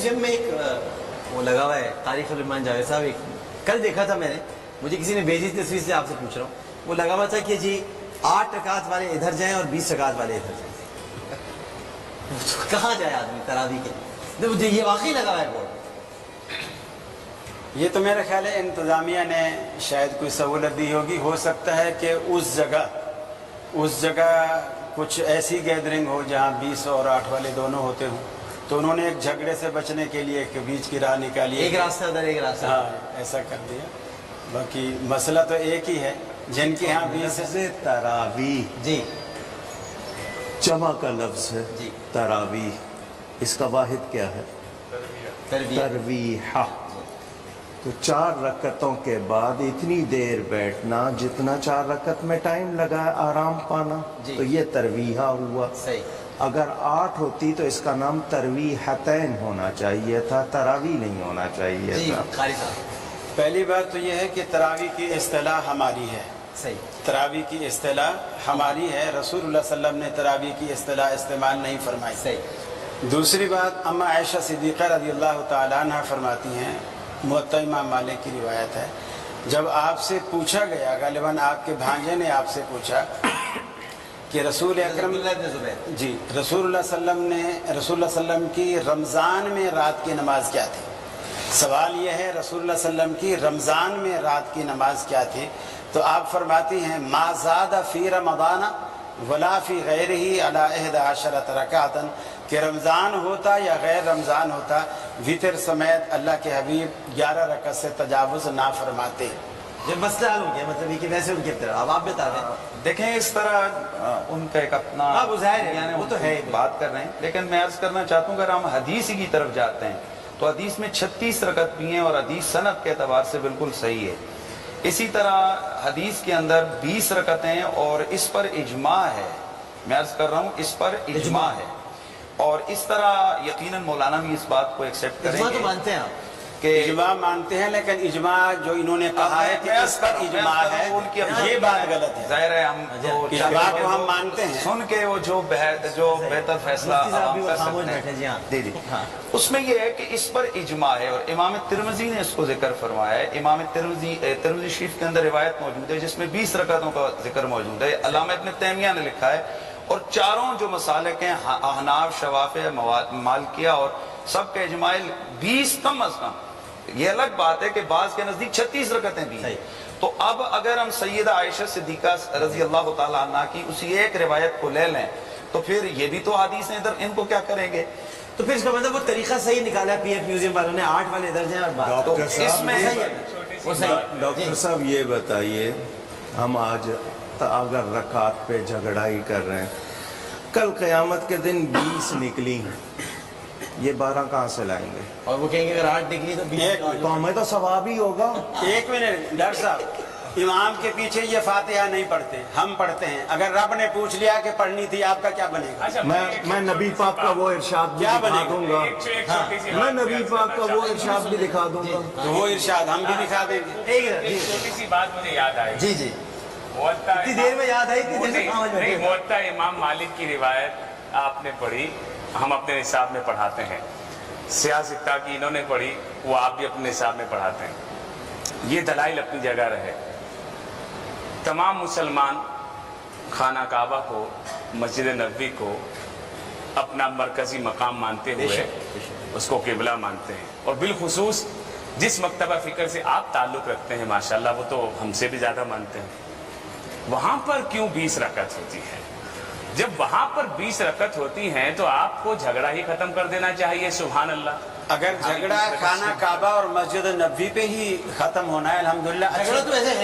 Museum میں ایک وہ لگا ہوا ہے تاریخ الرحمان جاوید صاحب، ایک کل دیکھا تھا میں نے، مجھے کسی نے بھیجی تصویر سے آپ سے پوچھ رہا ہوں، وہ لگا ہوا تھا کہ جی 8 رکعت والے ادھر جائیں اور 20 رکعت والے ادھر جائیں. کہاں جائے آدمی تراویح کے؟ مجھے یہ واقعی لگا ہوا ہے بورڈ. یہ تو میرا خیال ہے انتظامیہ نے شاید کوئی سہولت دی ہوگی. ہو سکتا ہے کہ اس جگہ کچھ ایسی گیدرنگ ہو جہاں 20 اور 8 والے دونوں ہوتے ہوں، تو انہوں نے ایک جھگڑے سے بچنے کے لیے ایک بیچ کی راہ نکالی، ایک راستہ ادھر ایک راستہ. ہاں ایسا کر دیا. باقی مسئلہ تو ایک ہی ہے. جن کے ہاں 20 تراویح جی جمع کا لفظ ہے جی. تراویح، اس کا واحد کیا ہے؟ ترویحہ. تو 4 رکعتوں کے بعد اتنی دیر بیٹھنا جتنا 4 رکعت میں ٹائم لگا ہے آرام پانا، جی. تو یہ ترویحہ ہوا. صحیح. اگر 8 ہوتی تو اس کا نام ترویحتین ہونا چاہیے تھا، تراویح نہیں ہونا چاہیے جی تھا. قاری صاحب. پہلی بات تو یہ ہے کہ تراویح کی اصطلاح ہماری ہے. صحیح. تراویح کی اصطلاح ہماری ہے. رسول اللہ صلی اللہ علیہ وسلم نے تراویح کی اصطلاح استعمال نہیں فرمائی. صحیح. دوسری بات، اما عائشہ صدیقہ رضی اللہ تعالیٰ عنہ فرماتی ہیں، موطا امام مالک کی روایت ہے، جب آپ سے پوچھا گیا، غالباً آپ کے بھانجے نے آپ سے پوچھا کہ رسول اکرم جی رسول اللہ صلی اللہ علیہ وسلم کی رمضان میں رات کی نماز کیا تھی. سوال یہ ہے رسول اللہ صلی اللہ علیہ وسلم کی رمضان میں رات کی نماز کیا تھی؟ تو آپ فرماتی ہیں ما زاد فی رمضان ولا فی غیرہ علی 11 رکعتا، کہ رمضان ہوتا یا غیر رمضان ہوتا وتر سمیت اللہ کے حبیب 11 رکعت سے تجاوز نہ فرماتے. یہ مسئلہ حل ہو گیا، مطلب یہ کہ ویسے ان کی طرح اب آپ بتا دیں. دیکھیں اس طرح ان کا ایک اپنا وہ ظاہر ہے، یعنی وہ تو ہے بات کر رہے ہیں، لیکن میں عرض کرنا چاہتا ہوں اگر ہم حدیث کی طرف جاتے ہیں تو حدیث میں 36 رکعت بھی ہیں اور حدیث سند کے اعتبار سے بالکل صحیح ہے. اسی طرح حدیث کے اندر 20 رکعتیں اور اس پر اجماع ہے. میں عرض کر رہا ہوں اس پر اجماع ہے، اور اس طرح یقیناً مولانا بھی اس بات کو ایکسیپٹ کریں اجماع تو گے مانتے ہیں آپ کہ اجماع مانتے ہیں، لیکن اجماع جو انہوں نے کہا ہے کہ اس پر اجماع ہے یہ بات غلط ہے. ظاہر ہے ہم اجماع کو ہم مانتے ہیں، سن کے وہ جو بہتر فیصلہ مفتی صاحب بھی عوام وہ کر خاموش سکتے بیٹھے. جی ہیں. ہاں. جی ہاں. اس میں یہ ہے کہ اس پر اجماع ہے، اور امام ترمذی نے اس کو ذکر فرمایا ہے. امام ترمذی شریف کے اندر روایت موجود ہے جس میں 20 رکعتوں کا ذکر موجود ہے. علامہ ابن تیمیہ نے لکھا ہے، اور چاروں جو مسالک ہیں احناف، شوافع، مالکیہ اور سب کا اجماع 20 کم از کم. یہ الگ بات ہے کہ بعض کے نزدیک 36 رکعتیں بھی ہیں. تو اب اگر ہم سیدہ عائشہ صدیقہ رضی اللہ تعالیٰ عنہ کی اسی ایک روایت کو لے لیں تو پھر یہ بھی تو حدیث ہیں ادھر، ان کو کیا کریں گے؟ تو پھر اس کا مطلب وہ طریقہ صحیح نکالا پی ایف میوزیم والوں نے، 8 والے ادھر جائیں اور بات. تو ڈاکٹر اس صاحب میں صحیح ہے وہ صحیح. ڈاکٹر صاحب یہ بتائیے، ہم آج اگر رکعت پہ جھگڑا ہی کر رہے ہیں، کل قیامت کے دن 20 نکلی، یہ 12 کہاں سے لائیں گے؟ اور وہ کہیں گے اگر 8 نکلی تو 20. تو ہمیں تو ثواب ہی ہوگا. ایک منٹ ڈاکٹر صاحب، امام کے پیچھے یہ فاتحہ نہیں پڑھتے، ہم پڑھتے ہیں. اگر رب نے پوچھ لیا کہ پڑھنی تھی، آپ کا کیا بنے گا؟ میں نبی پاک کا وہ ارشاد بھی دکھا دوں گا. میں نبی پاک کا وہ ارشاد بھی دکھا دوں گا. تو وہ ارشاد ہم بھی دکھا دیں گے. ایک چھوٹی سی بات مجھے یاد آئی. جی جی اتنی دیر میں یاد آئی اتنی دیر سے کہاں بیٹھے؟ موطا امام مالک کی روایت آپ نے پڑھی، ہم اپنے نصاب میں پڑھاتے ہیں. سیاہ سکہ کی انہوں نے پڑھی، وہ آپ بھی اپنے نصاب میں پڑھاتے ہیں. یہ دلائل اپنی جگہ رہے. تمام مسلمان خانہ کعبہ کو، مسجد نبوی کو اپنا مرکزی مقام مانتے ہوئے اس کو قبلہ مانتے ہیں، اور بالخصوص جس مکتبہ فکر سے آپ تعلق رکھتے ہیں ماشاءاللہ وہ تو ہم سے بھی زیادہ مانتے ہیں. وہاں پر کیوں 20 رکعت ہوتی ہے؟ جب وہاں پر 20 رکعت ہوتی ہیں تو آپ کو جھگڑا ہی ختم کر دینا چاہیے. سبحان اللہ. اگر جھگڑا خانہ کعبہ اور مسجد نبوی پہ ہی ختم ہونا ہے الحمدللہ، جھگڑا تو ایسے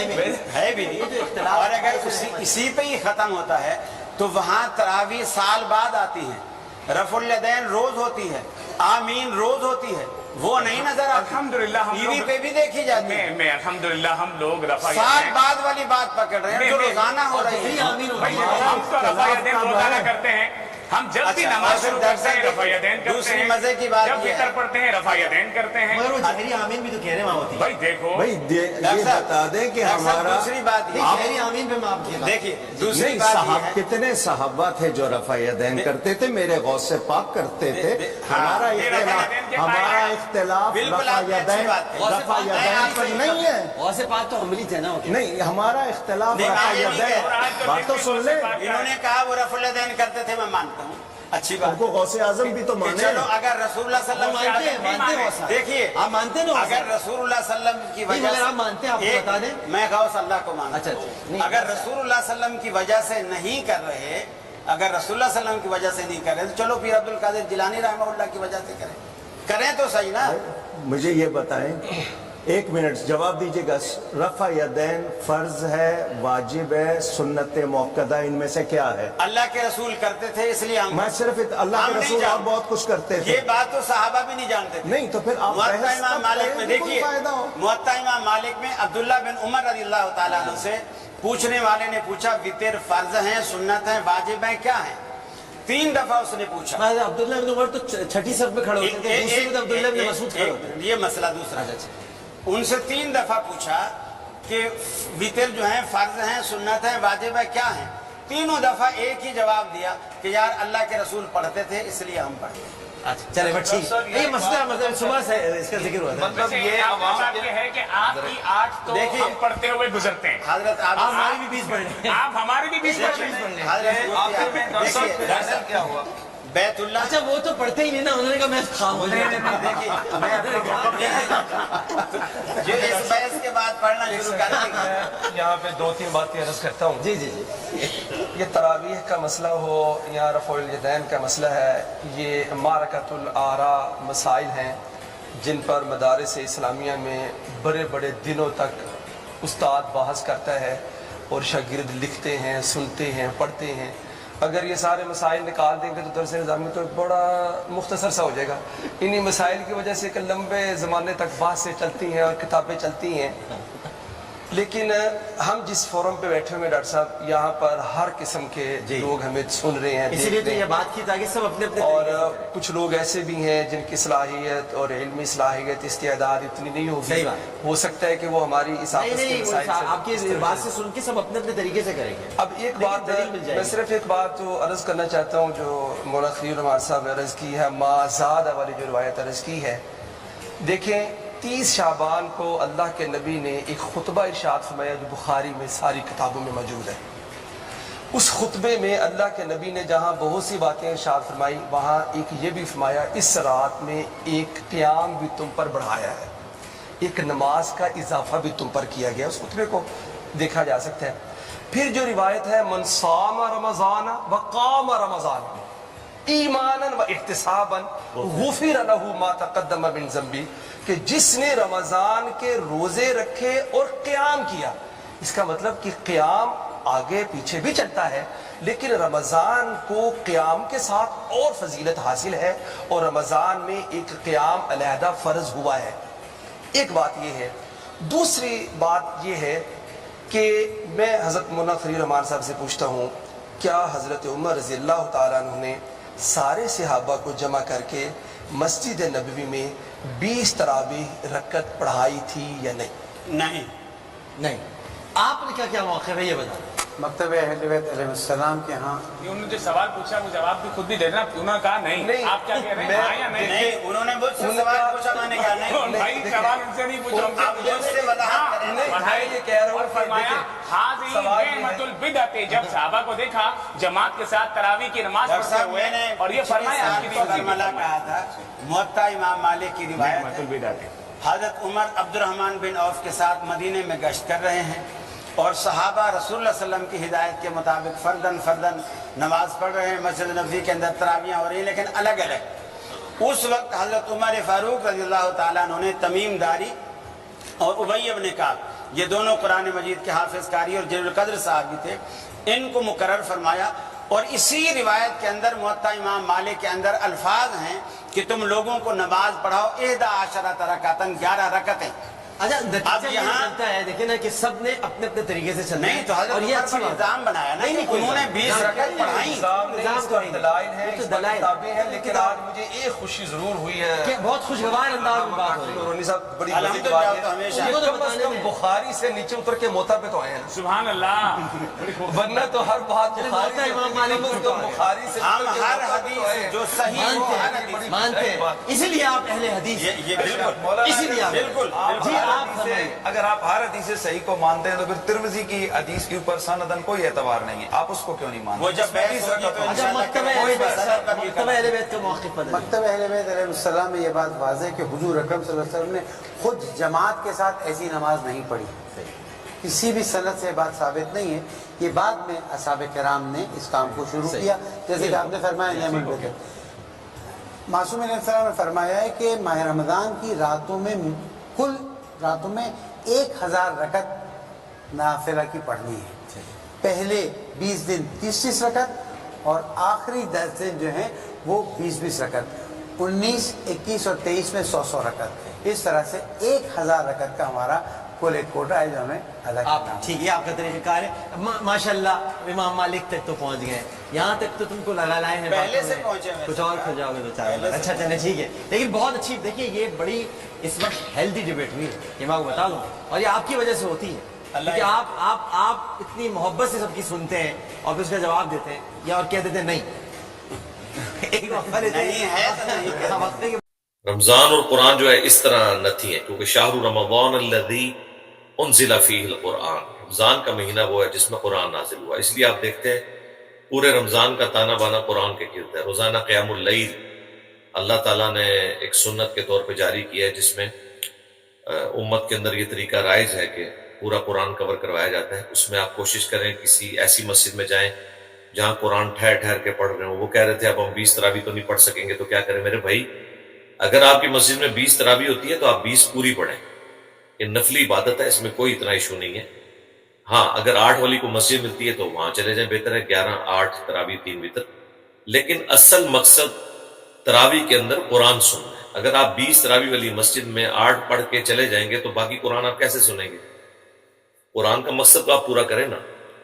ہے بھی نہیں، اور اگر اسی پہ ہی ختم ہوتا ہے تو وہاں تراویح سال بعد آتی ہیں، رفع الیدین روز ہوتی ہے، آمین روز ہوتی ہے، وہ نہیں نظر آتی. الحمدللہ ہم ٹی وی پہ بھی دیکھی جاتی ہے. میں الحمدللہ ہم لوگ رفع سال بعد والی بات پکڑ رہے ہیں جو روزانہ ہو رہی ہے. ہم تو رفع یدین روزانہ کرتے ہیں. ہم جب بھی نماز شروع کرتے ہیں رفع یدین کرتے دوسری ہیں، مزے کی بات جب یہ وتر پڑھتے ہیں رفع یدین کرتے ہیں. مگر وہ ظاہری آمین بھی تو کہہ رہے ہیں وہاں ہوتی ہے. بھائی دیکھو بھائی یہ بتا دیں کہ ہمارا دوسری بات یہ ظاہری آمین پہ معاف کیا. دیکھیے دوسری نہیں، بات یہ ہے، کتنے صحابہ تھے جو رفع یدین کرتے تھے، میرے غوث پاک کرتے تھے. ہمارا इख्तिलाफ बिल्कुल रफा आपने अच्छी यदैन बात कही। रफा यदैन पर नहीं है। और से बात तो अमली थे ना नहीं, हमारा इख्तिलाफ नहीं, रफा मैं ये नहीं यदैन, कह रहा। बात तो सुन ले। इन्होंने कहा वो रफुल यदैन करते थे, मैं मानता हूँ, अच्छी बात उनको गौसे आजम भी तो कि माने। चलो अगर रसूलुल्लाह सल्लल्लाहु अलैहि मानते हैं, मानते हैं वसल्लम, वो देखिए आप मानते हैं ना वो अगर साहब? रसूलुल्लाह सल्लम की नहीं, वजह मगर आप मानते हैं, आपको एक- बता दें। मैं गौस अल्लाह को मानता अच्छा, हूँ। अच्छा, नहीं, अगर रसूलुल्लाह सल्लम की वजह से नहीं कर रहे, अगर रसूलुल्लाह सल्लम की वजह से नहीं कर रहे, तो चलो पीर अब्दुल कादिर जिलानी रहमहुल्लाह की वजह से करें तो सही ना। मुझे ये बताएं, एक मिनट जवाब दीजिएगा, रफा यदैन फर्ज है, वाजिब है, सुन्नत मौक़दा, इनमें से क्या है? अल्लाह के रसूल करते थे, इसलिए हम मैं सिर्फ अल्लाह हम के नहीं रसूल जानते। आप बहुत कुछ करते थे। ये बात तो सहाबा भी नहीं जानते थे। नहीं तो फिर आप मुअत्ता बहस इमाम कब मालिक करें में तो कोई देखिए, फायदा हो। मुअत्ता इमाम मालिक में अब्दुल्लाह बिन उमर रज़ियल्लाहु ताला अन्हु से पूछने वाले ने पूछा, वितर फर्ज हैं, सुन्नत हैं, वाजिब हैं, क्या है? 3 दफा उसने पूछा। अब्दुल्ला इब्न उमर तो छठी सफ में खड़े होते थे, दूसरे में अब्दुल्ला इब्न मसूद खड़े होते थे। ये मसला दूसरा। अच्छा, उनसे 3 दफा पूछा कि वितर जो है फर्ज हैं, सुन्नत हैं, वाजिब है, क्या है? तीनों दफा एक ही जवाब दिया कि यार अल्लाह के रसूल पढ़ते थे, इसलिए हम पढ़ते। अच्छा, चले बस ठीक। ये मसला मतलब सुबह से इसका जिक्र हुआ था। मतलब ये बात ये है कि आपकी 8 तो देखिए, हम पढ़ते हुए गुजरते हैं, हजरत आप हमारी भी 20 पढ़ रहे हैं। आप हमारे भी 20 पढ़ रहे हैं। देखिए दरअसल क्या हुआ, बैतुल्लाह अच्छा, वो तो पढ़ते ही नहीं ना, उन्होंने कहा मैं खाम हो जाए। देखिए जो इस बहस के बाद पढ़ना शुरू कर देंगे। यहाँ पे 2-3 बातें अर्ज करता हूँ। जी जी जी। ये तरावीह का मसला हो या रफ़उल यदैन का मसला है, ये मारकतुल आरा मसाइल हैं जिन पर मदारिस इस्लामिया में बड़े बड़े दिनों तक उस्ताद बहस करता है और शागिर्द लिखते हैं, सुनते हैं, पढ़ते हैं। अगर ये सारे मसाइल निकाल देंगे तो दरस निज़ामी तो बड़ा मुख्तसर सा हो जाएगा। इन्हीं मसाइल की वजह से कि लंबे ज़माने तक बातें चलती हैं और किताबें चलती हैं। लेकिन हम जिस फोरम पे बैठे हुए डॉक्टर साहब, यहाँ पर हर किस्म के लोग हमें सुन रहे हैं, इसीलिए देख तो रहे ये हैं। बात की ताकि सब अपने अपने और तरीके कुछ लोग ऐसे भी हैं जिनकी सलाहियत और इल्मी सलाहियत, इस्तेदाद इतनी नहीं होगी। सही बात। हो सकता है कि वो हमारी इस से- आपस नहीं के नहीं, वो मसाइल से आपकी इस बात से सुन के सब अपने अपने तरीके से करेंगे। अब एक लेकिन बात दलील मिल जाएगी। मैं सिर्फ एक बात जो अर्ज करना चाहता हूँ, जो मौलाना खलील रहमान साहब ने अर्ज की है, माज़ादा वाली जो रिवायत अर्ज की है। देखें, 30 शाबान को अल्लाह के नबी ने एक खुतबा इरशाद फरमाया जो बुखारी में सारी किताबों में मौजूद है। उस खुतबे में अल्लाह के नबी ने जहाँ बहुत सी बातें इरशाद फरमाई, वहाँ एक ये भी फरमाया, इस रात में एक क़याम भी तुम पर बढ़ाया है, एक नमाज का इजाफा भी तुम पर किया गया। उस खुतबे को देखा जा सकता है। फिर जो रिवायत है, मन सामा रमज़ान व क़ाम रमज़ान ईमानन व इहतिसाबन गुफिर लहू मा तक़द्दम मिन ज़ंबी, कि जिसने रमज़ान के रोज़े रखे और क़याम किया। इसका मतलब कि क़याम आगे पीछे भी चलता है, लेकिन रमज़ान को क़याम के साथ और फजीलत हासिल है और रमज़ान में एक क़याम अलहदा फ़र्ज हुआ है। एक बात यह है। दूसरी बात यह है कि मैं हज़रत मौलाना खलील रहमान साहब से पूछता हूँ, क्या हज़रत उमर रज़ियल्लाहु ताला अन्हु ने सारे सहाबा को जमा करके मस्जिद नबवी में 20 तरावीह रकत पढ़ाई थी या नहीं? नहीं, नहीं, आपने क्या क्या मौक़िफ़ है ये बता। मकतब अहले बैत अलैहिस्सलाम के यहाँ उन्होंने जो सवाल पूछा वो जवाब भी खुद भी दे देना। उन्होंने कहा नहीं, नहीं, आप क्या कह रहे हैं, हाँ या नहीं? नहीं, उन्होंने मुझसे सवाल पूछा, मैंने कहा नहीं। भाई सवाल उनसे नहीं पूछा, हमसे आप मुझसे वजाहत करें। नहीं, मैं ये कह रहा हूँ और कि फरमाया देखिए, हाज़ी सवाल ये है- निअमतुल बिदअत, जब सहाबा को देखा जमात के साथ तरावी की नमाज डॉक्टर पढ़ते साहब, हुए, मैंने और ये फरमाया आपकी पिछले साल करबला कहा था, मुअत्ता इमाम मालिक की रिवायत निअमतुल है। बिदअत। हज़रत उमर अब्दुर्रहमान बिन औफ के साथ मदीने में गश्त कर रहे हैं और सहाबा रसूलुल्लाह सल्लल्लाहु अलैहि वसल्लम की हिदायत के मुताबिक फर्दन नमाज पढ़ रहे हैं। मस्जिद नबवी के अंदर तरावियाँ हो रही हैं, लेकिन अलग अलग। उस वक्त हज़रत उमर फारूक रज़ियल्लाहु ताला अन्हु ने तमीम दारी और उबई इब्न काब, ये दोनों कुरान मजीद के हाफिज़ कारी और जलील कद्र साहब भी थे, इनको मुकर्रर फरमाया। और इसी रिवायत के अंदर मुअत्ता इमाम मालिक के अंदर अल्फाज हैं कि तुम लोगों को नमाज पढ़ाओ 11 रकातन, 11 रकतें। अच्छा नतीजा अब ये यहाँ- निकलता है, देखिए ना कि सब ने अपने अपने तरीके से चलना नहीं है, तो हजरत और ये उमर अच्छी पर बात है। इल्जाम बनाया ना नहीं, कि नहीं, कोई उन्होंने इल्जाम 20 नहीं, रकत पढ़ाई। इल्जाम नहीं, इल्जाम इसका कोई नहीं। दलाइल है, वो तो इस पर दलाइल। किताबें हैं, लेकिन किताब- आज मुझे एक खुशी जरूर हुई है कि बहुत खुशगवार अंदाज में बात हो रही है। रोनी साहब, बड़ी अल्हम्दुलिल्लाह, मज़े की तो बात हमेशा- है। उनको तो कम से बताने कम में- बुखारी से नीचे उतर के मोता पे तो आए हैं, सुभान अल्लाह। वरना तो हर बात चलिए, बुखारी मोता से इमाम मालिक कम से को कम बुखारी से हम उतर के हर मोता पे तो आए हदीस हैं। जो सही हो मानते हर हैं, हदीस मानते हैं, इसीलिए आप अहले हदीस हैं। ये बिल्कुल मौलाना इसीलिए आप- बिल्कुल जी हर आप हदीस फरमाइए। से- अगर आप हर हदीस से सही को मानते हैं तो फिर तिरमिजी की हदीस के ऊपर सनदन कोई एतबार नहीं है, आप उसको क्यों नहीं मानते? वो जब उसमें बहस 20 होगी रकत तो होगी। अच्छा इंशाअल्लाह मकतब कोई अहले बहस बैत कभी मकतब अहले बैत का मौक़िफ़ बदल मकतब अहले बैत अलैहिस्सलाम में ये बात वाज़ेह है कि हुजूर अकरम सल्लल्लाहु अलैहि वसल्लम ने खुद जमात के साथ ऐसी नमाज नहीं पढ़ी। किसी भी सनद से बात साबित नहीं है। ये बाद में असहाबे किराम ने इस काम को शुरू किया, जैसे कि आपने फरमाया नियमुल बिदअत। मासूम अलैहिस्सलाम ने फरमाया है कि माह रमज़ान की रातों में कुल रातों में 1000 रकत नाफिला की पढ़नी है। पहले 20 दिन 30-30 रकत और आखिरी 10 दिन जो हैं वो 20-20 रकत, 19, 21 और 23 में 100-100 रकत। इस तरह से 1000 रकत का हमारा कुल एक कोटा है जो हमें अदा करना आप है। ठीक है, आपका तरीक़ाकार है। माशाल्लाह इमाम मालिक तक तो पहुंच गए, यहाँ तक तो तुमको लगा लाए हैं पहले बातों से में। पहुंचे हैं कुछ वैसे। और खो जाओगे तो पहले चाहे। से अच्छा चले ठीक है, लेकिन बहुत अच्छी, देखिए ये बड़ी इस वक्त हेल्दी डिबेट हुई है, ये मैं आपको बता दूं, और ये आपकी वजह से होती है, क्योंकि आप इतनी मोहब्बत से सबकी सुनते हैं और फिर उसका जवाब देते हैं, या और कह देते हैं नहीं। एक वक्फा लेते हैं, नहीं है तो नहीं है। हाँ, वक्फे के रमज़ान और कुरान जो है इस तरह नथी है, क्योंकि शाहरु रमज़ान अल्लज़ी उन्ज़िला फ़ीहिल कुरान, रमज़ान का महीना वो है जिसमें कुरान नाजिल हुआ। इसलिए आप देखते हैं पूरे रमज़ान का ताना बाना कुरान के गिर्द है। रोज़ाना क़यामुल लैल अल्लाह ताला ने एक सुन्नत के तौर पे जारी किया है, जिसमें उम्मत के अंदर ये तरीका राइज है कि पूरा कुरान कवर करवाया जाता है। उसमें आप कोशिश करें किसी ऐसी मस्जिद में जाएं जहाँ कुरान ठहर ठहर के पढ़ रहे हो। वो कह रहे थे अब हम 20 तरावी तो नहीं पढ़ सकेंगे, तो क्या करें मेरे भाई, अगर आपकी मस्जिद में 20 तरावी होती है तो आप 20 पूरी पढ़ें। ये नफली इबादत है, इसमें कोई इतना इशू नहीं है। हाँ, अगर 8 वाली को मस्जिद मिलती है तो वहां चले जाएं, बेहतर है 11, 8 तरावी 3 वितर। लेकिन असल मकसद तरावी के अंदर कुरान सुनना है। अगर आप 20 तरावी वाली मस्जिद में 8 पढ़ के चले जाएंगे तो बाकी कुरान आप कैसे सुनेंगे? कुरान का मकसद तो आप पूरा करें ना।